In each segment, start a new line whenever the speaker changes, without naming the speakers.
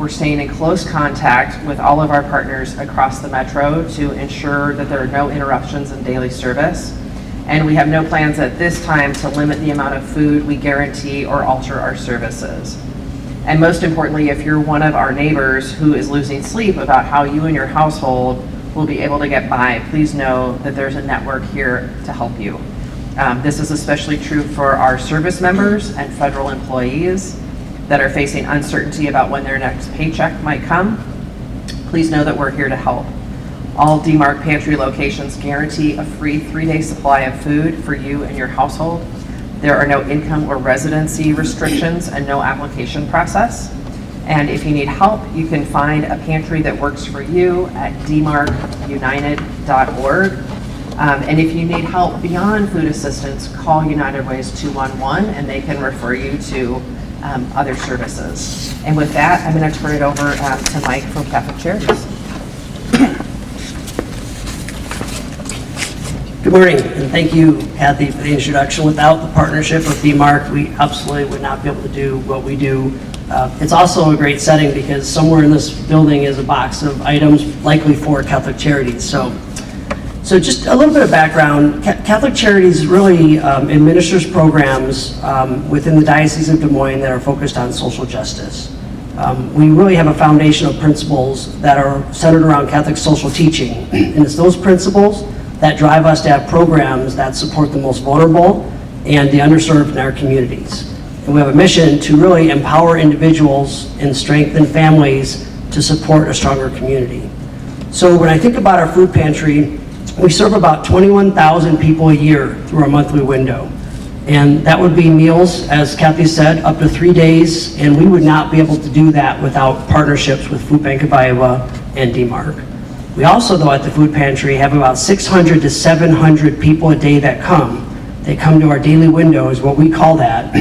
We're staying in close contact with all of our partners across the metro to ensure that there are no interruptions in daily service. And we have no plans at this time to limit the amount of food we guarantee or alter our services. And most importantly, if you're one of our neighbors who is losing sleep about how you and your household will be able to get by, please know that there's a network here to help you. This is especially true for our service members and federal employees that are facing uncertainty about when their next paycheck might come. Please know that we're here to help. All DMARC pantry locations guarantee a free 3-day supply of food for you and your household. There are no income or residency restrictions and no application process. And if you need help, you can find a pantry that works for you at dmarcunited.org. And if you need help beyond food assistance, call United Way's 211 and they can refer you to other services. And with that, I'm going to turn it over to Mike from Catholic Charities.
Good morning, and thank you, Kathy, for the introduction. Without the partnership of DMARC, we absolutely would not be able to do what we do. It's also a great setting because somewhere in this building is a box of items likely for Catholic Charities. So just a little bit of background. Catholic Charities really administers programs within the Diocese of Des Moines that are focused on social justice. We really have a foundation of principles that are centered around Catholic social teaching, and it's those principles that drive us to have programs that support the most vulnerable and the underserved in our communities. And we have a mission to really empower individuals and strengthen families to support a stronger community. So when I think about our food pantry, we serve about 21,000 people a year through our monthly window. And that would be meals, as Kathy said, up to 3 days, and we would not be able to do that without partnerships with Food Bank of Iowa and DMARC. We also, though, at the food pantry have about 600 to 700 people a day that come. They come to our daily window, is what we call that,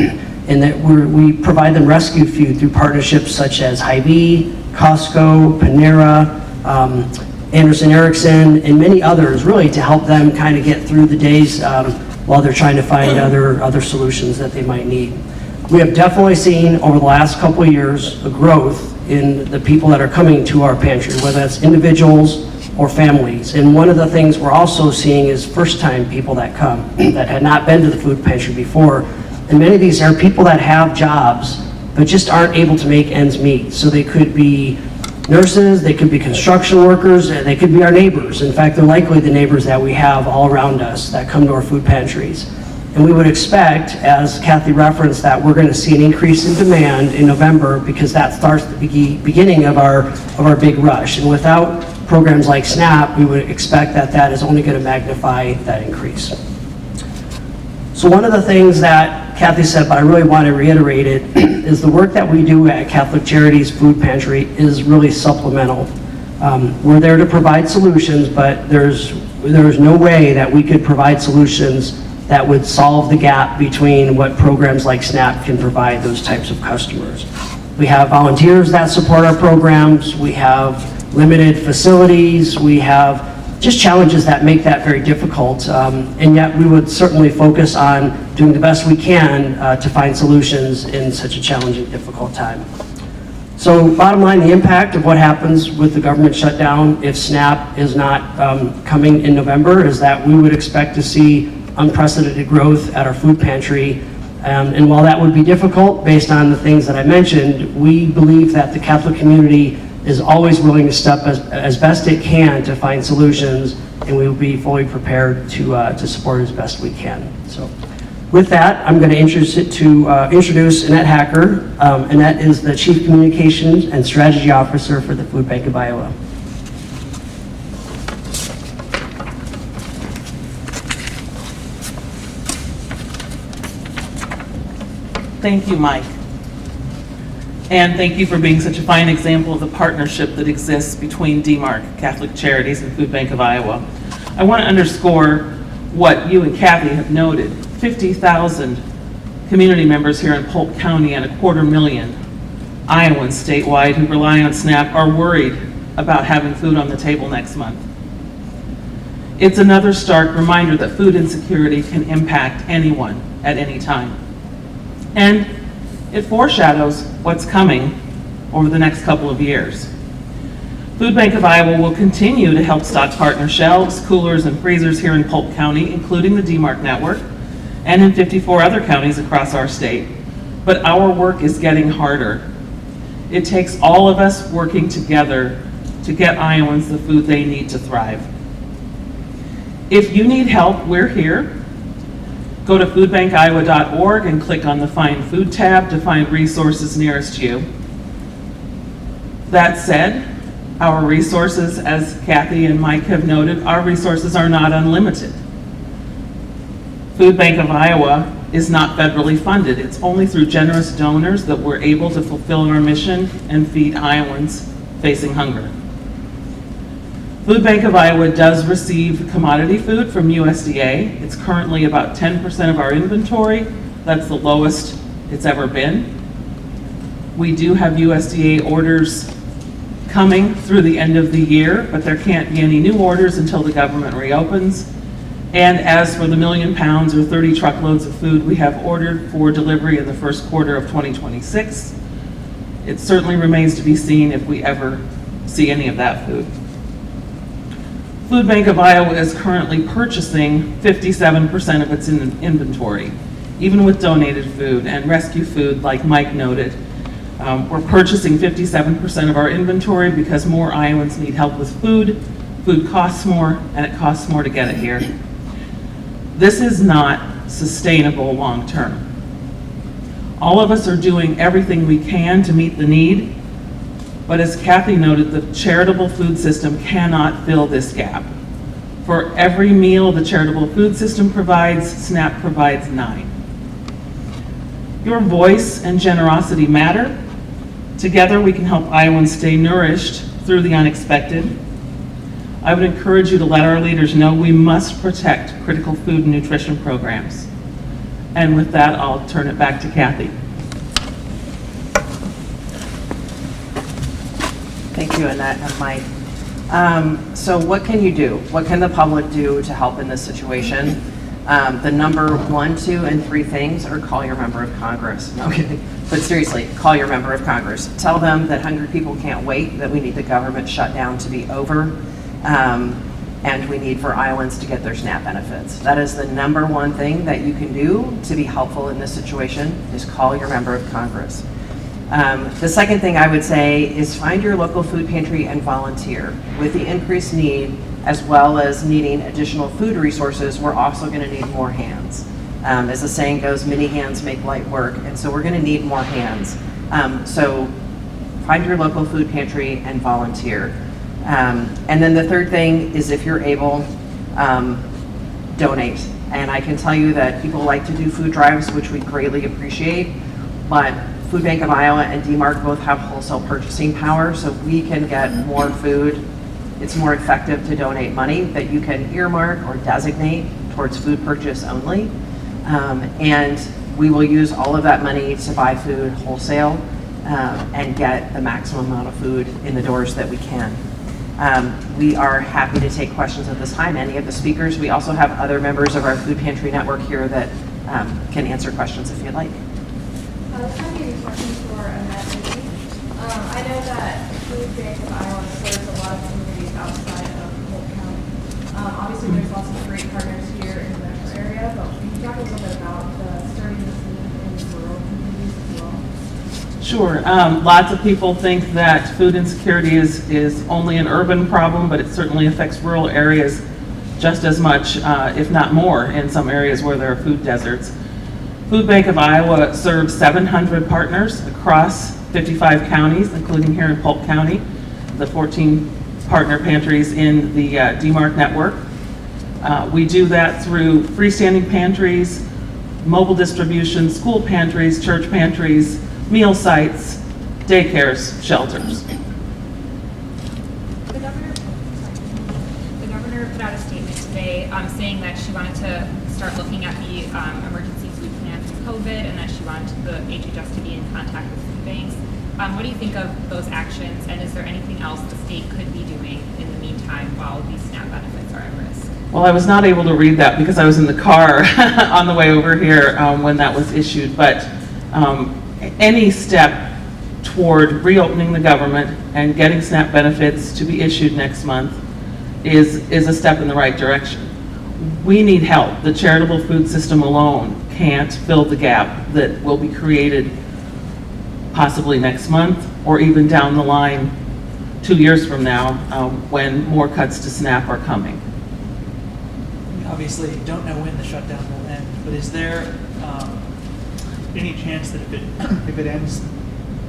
and that we provide them rescue food through partnerships such as Hy-Vee, Costco, Panera, Anderson Erickson, and many others, really to help them kind of get through the days while they're trying to find other solutions that they might need. We have definitely seen over the last couple of years a growth in the people that are coming to our pantry, whether it's individuals or families. And one of the things we're also seeing is first-time people that come that had not been to the food pantry before. And many of these are people that have jobs but just aren't able to make ends meet. So they could be nurses, they could be construction workers, and they could be our neighbors. In fact, they're likely the neighbors that we have all around us that come to our food pantries. And we would expect, as Kathy referenced, that we're going to see an increase in demand in November because that starts the beginning of our big rush. And without programs like SNAP, we would expect that is only going to magnify that increase. So one of the things that Kathy said, but I really want to reiterate it, is the work that we do at Catholic Charities Food Pantry is really supplemental. We're there to provide solutions, but there's no way that we could provide solutions that would solve the gap between what programs like SNAP can provide those types of customers. We have volunteers that support our programs, we have limited facilities, we have just challenges that make that very difficult, and yet we would certainly focus on doing the best we can to find solutions in such a challenging, difficult time. So bottom line, the impact of what happens with the government shutdown if SNAP is not coming in November is that we would expect to see unprecedented growth at our food pantry. And while that would be difficult based on the things that I mentioned, we believe that the Catholic community is always willing to step as best it can to find solutions, and we will be fully prepared to support as best we can. So with that, I'm going to introduce Annette Hacker. Annette is the Chief Communications and Strategy Officer for the Food Bank of Iowa.
Thank you, Mike. And thank you for being such a fine example of the partnership that exists between DMARC, Catholic Charities, and Food Bank of Iowa. I want to underscore what you and Kathy have noted. 50,000 community members here in Polk County and 250,000 Iowans statewide who rely on SNAP are worried about having food on the table next month. It's another stark reminder that food insecurity can impact anyone at any time. And it foreshadows what's coming over the next couple of years. Food Bank of Iowa will continue to help stock partner shelves, coolers, and freezers here in Polk County, including the DMARC network, and in 54 other counties across our state. But our work is getting harder. It takes all of us working together to get Iowans the food they need to thrive. If you need help, we're here. Go to foodbankiowa.org and click on the Find Food tab to find resources nearest you. That said, our resources, as Kathy and Mike have noted, our resources are not unlimited. Food Bank of Iowa is not federally funded. It's only through generous donors that we're able to fulfill our mission and feed Iowans facing hunger. Food Bank of Iowa does receive commodity food from USDA. It's currently about 10% of our inventory. That's the lowest it's ever been. We do have USDA orders coming through the end of the year, but there can't be any new orders until the government reopens. And as for the 1 million pounds or 30 truckloads of food we have ordered for delivery in the first quarter of 2026, it certainly remains to be seen if we ever see any of that food. Food Bank of Iowa is currently purchasing 57% of its inventory, even with donated food and rescue food, like Mike noted. We're purchasing 57% of our inventory because more Iowans need help with food. Food costs more, and it costs more to get it here. This is not sustainable long term. All of us are doing everything we can to meet the need, but as Kathy noted, the charitable food system cannot fill this gap. For every meal the charitable food system provides, SNAP provides 9. Your voice and generosity matter. Together we can help Iowans stay nourished through the unexpected. I would encourage you to let our leaders know we must protect critical food and nutrition programs. And with that, I'll turn it back to Kathy.
Thank you, Annette and Mike. So what can you do? What can the public do to help in this situation? The number 1, 2, and 3 things are call your member of Congress. No kidding. But seriously, call your member of Congress. Tell them that hungry people can't wait, that we need the government shutdown to be over, and we need for Iowans to get their SNAP benefits. That is the number 1 thing that you can do to be helpful in this situation, is call your member of Congress. The second thing I would say is find your local food pantry and volunteer. With the increased need, as well as needing additional food resources, we're also going to need more hands. As the saying goes, many hands make light work, and so we're going to need more hands. So find your local food pantry and volunteer. And then the third thing is, if you're able, donate. And I can tell you that people like to do food drives, which we greatly appreciate, but Food Bank of Iowa and DMARC both have wholesale purchasing power, so we can get more food. It's more effective to donate money that you can earmark or designate towards food purchase only. And we will use all of that money to buy food wholesale and get the maximum amount of food in the doors that we can. We are happy to take questions at this time, any of the speakers. We also have other members of our food pantry network here that can answer questions if you'd like.
This might be a question for Annette. I know that Food Bank of Iowa serves a lot of communities outside of Polk County. Obviously, there's lots of great partners here in the metro area, but can you talk a little bit about serving this need in rural communities as well?
Sure. Lots of people think that food insecurity is only an urban problem, but it certainly affects rural areas just as much, if not more, in some areas where there are food deserts. Food Bank of Iowa serves 700 partners across 55 counties, including here in Polk County, the 14 partner pantries in the DMARC network. We do that through freestanding pantries, mobile distribution, school pantries, church pantries, meal sites, daycares, shelters.
The governor put out a statement today saying that she wanted to start looking at the emergency food plan for COVID, and that she wanted the HHS to be in contact with food banks. What do you think of those actions, and is there anything else the state could be doing in the meantime while these SNAP benefits are at risk?
Well, I was not able to read that because I was in the car on the way over here when that was issued, but any step toward reopening the government and getting SNAP benefits to be issued next month is a step in the right direction. We need help. The charitable food system alone can't fill the gap that will be created possibly next month or even down the line 2 years from now when more cuts to SNAP are coming.
We obviously don't know when the shutdown will end, but is there any chance that if it ends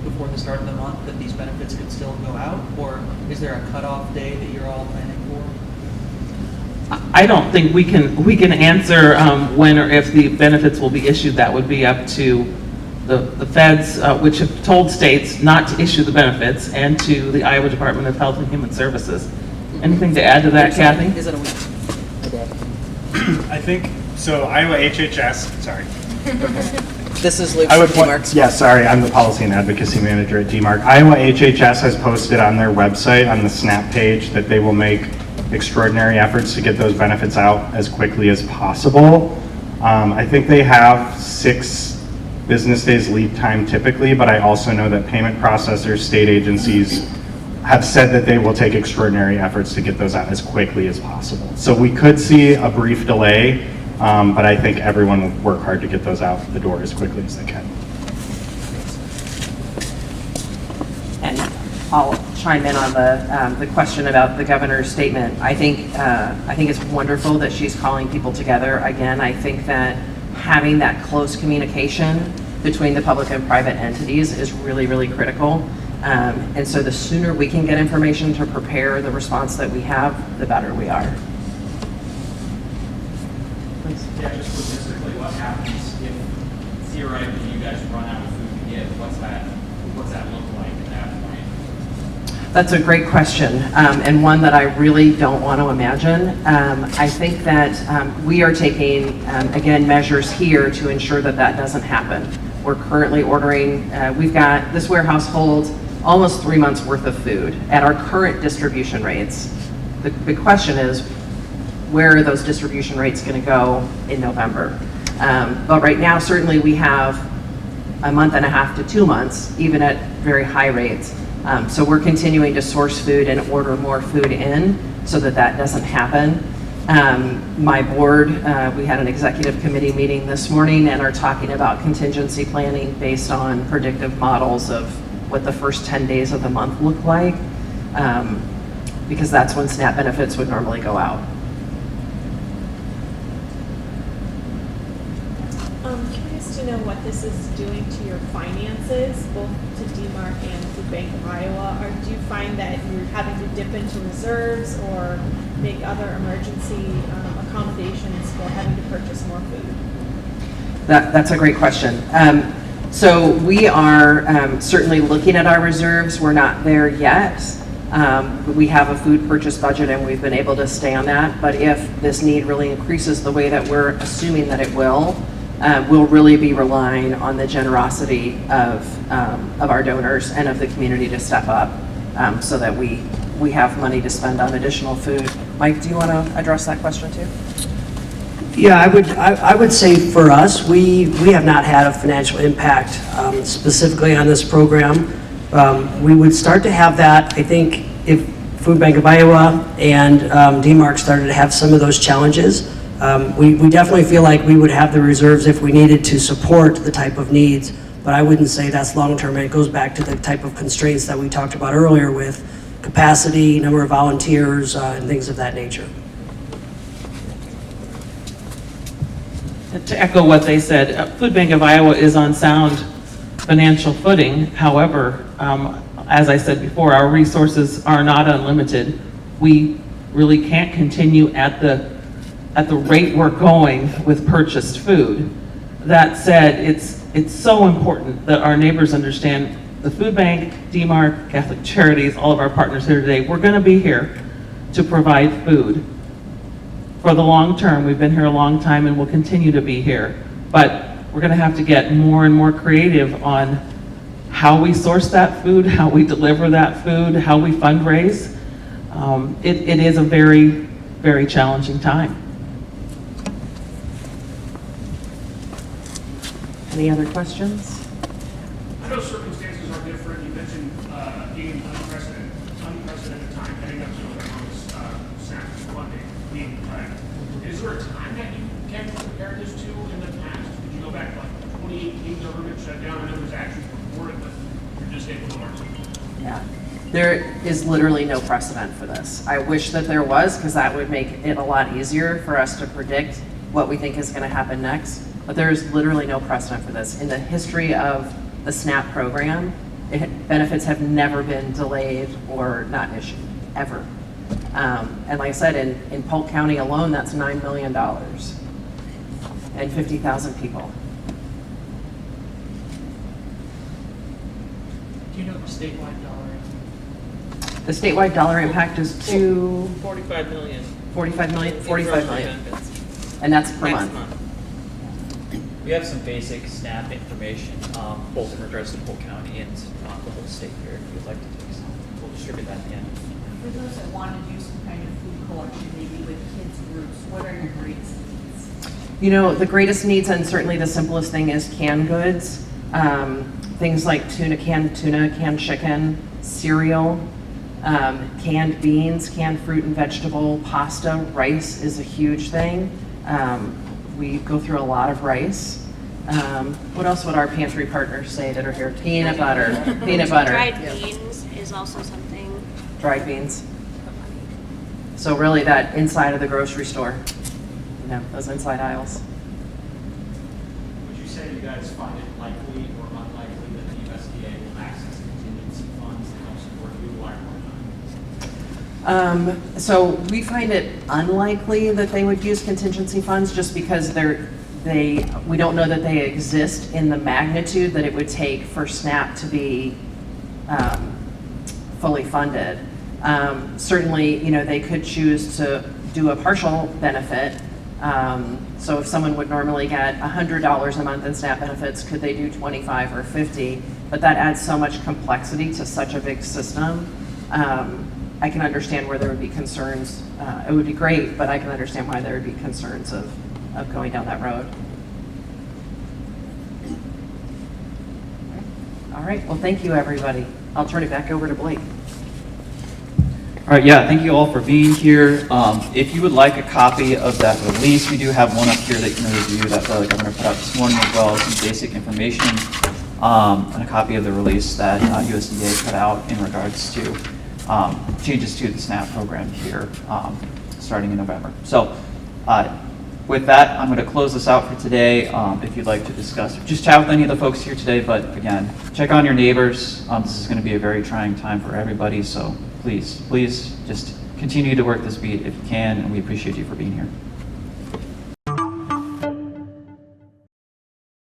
before the start of the month, that these benefits could still go out? Or is there a cutoff day that you're all planning for?
I don't think we can answer when or if the benefits will be issued. That would be up to the feds, which have told states not to issue the benefits, and to the Iowa Department of Health and Human Services. Anything to add to that, Kathy?
Is it a week?
I think, so Iowa HHS, sorry.
This is Luke
I would
from
point,
DMARC's.
yeah, sorry, I'm the Policy and Advocacy Manager at DMARC. Iowa HHS has posted on their website, on the SNAP page, that they will make extraordinary efforts to get those benefits out as quickly as possible. I think they have 6 business days lead time typically, but I also know that payment processors, state agencies have said that they will take extraordinary efforts to get those out as quickly as possible. So we could see a brief delay, but I think everyone will work hard to get those out the door as quickly as they can.
And I'll chime in on the question about the governor's statement. I think it's wonderful that she's calling people together. Again, I think that having that close communication between the public and private entities is really, really critical. And so the sooner we can get information to prepare the response that we have, the better we are.
Yeah, just logistically, what happens if theoretically you guys run out of food to give? What's that look like at that point?
That's a great question, and one that I really don't want to imagine. I think that we are taking, again, measures here to ensure that that doesn't happen. We're currently ordering, we've got, this warehouse holds almost 3 months worth of food at our current distribution rates. The big question is, where are those distribution rates going to go in November? But right now, certainly we have a month and a half to 2 months, even at very high rates. So we're continuing to source food and order more food in so that that doesn't happen. My board, we had an executive committee meeting this morning and are talking about contingency planning based on predictive models of what the first 10 days of the month look like, because that's when SNAP benefits would normally go out.
Curious to know what this is doing to your finances, both to DMARC and Food Bank of Iowa. Or do you find that you're having to dip into reserves or make other emergency accommodations for having to purchase more food?
That's a great question. So we are certainly looking at our reserves. We're not there yet. We have a food purchase budget and we've been able to stay on that. But if this need really increases the way that we're assuming that it will, we'll really be relying on the generosity of our donors and of the community to step up so that we have money to spend on additional food. Mike, do you want to address that question too?
Yeah, I would say for us, we have not had a financial impact specifically on this program. We would start to have that, I think, if Food Bank of Iowa and DMARC started to have some of those challenges. We definitely feel like we would have the reserves if we needed to support the type of needs, but I wouldn't say that's long-term. And it goes back to the type of constraints that we talked about earlier with capacity, number of volunteers, and things of that nature.
To echo what they said, Food Bank of Iowa is on sound financial footing. However, as I said before, our resources are not unlimited. We really can't continue at the rate we're going with purchased food. That said, it's so important that our neighbors understand the food bank, DMARC, Catholic Charities, all of our partners here today, we're going to be here to provide food for the long term. We've been here a long time and we'll continue to be here. But we're going to have to get more and more creative on how we source that food, how we deliver that food, how we fundraise. It is a very, very challenging time.
Any other questions?
I know circumstances are different. You mentioned being unprecedented time, heading up to November, SNAP funding being cut. Is there a time that you can compare this to in the past? Did you go back like 2018 government shutdown? I know there's actions before it, but you're just able to learn something.
Yeah, there is literally no precedent for this. I wish that there was, because that would make it a lot easier for us to predict what we think is going to happen next. But there is literally no precedent for this. In the history of the SNAP program, benefits have never been delayed or not issued, ever. And like I said, in Polk County alone, that's $9 million and 50,000 people.
Do you know the statewide dollar?
The statewide dollar impact is
45 million.
45 million,
in
45
grocery
million,
benefits
and that's per
next
month.
We have some basic SNAP information, both in regards to Polk County and the whole state here, if you'd like to take some. We'll distribute that at the end.
For those that want to do some kind of food collection, maybe with kids groups, what are your greatest needs?
You know, the greatest needs, and certainly the simplest thing, is canned goods. Things like canned tuna, canned chicken, cereal, canned beans, canned fruit and vegetable, pasta, rice is a huge thing. We go through a lot of rice. What else would our pantry partners say that are here? Peanut butter. Peanut butter.
Dried beans is also something.
Dried beans. So really that inside of the grocery store, you know, those inside aisles.
Would you say you guys find it likely or unlikely that the USDA will access contingency funds to help support you while you're not?
So we find it unlikely that they would use contingency funds just because we don't know that they exist in the magnitude that it would take for SNAP to be fully funded. Certainly, you know, they could choose to do a partial benefit. So if someone would normally get $100 a month in SNAP benefits, could they do 25 or 50? But that adds so much complexity to such a big system. I can understand where there would be concerns. It would be great, but I can understand why there would be concerns of going down that road. All right, well, thank you, everybody. I'll turn it back over to Blake.
All right, yeah, thank you all for being here. If you would like a copy of that release, we do have one up here that you can review that the governor put out this morning, as well as some basic information, and a copy of the release that USDA put out in regards to changes to the SNAP program here starting in November. So with that, I'm going to close this out for today. If you'd like to discuss, just chat with any of the folks here today, but again, check on your neighbors. This is going to be a very trying time for everybody, so please just continue to work this beat if you can, and we appreciate you for being here.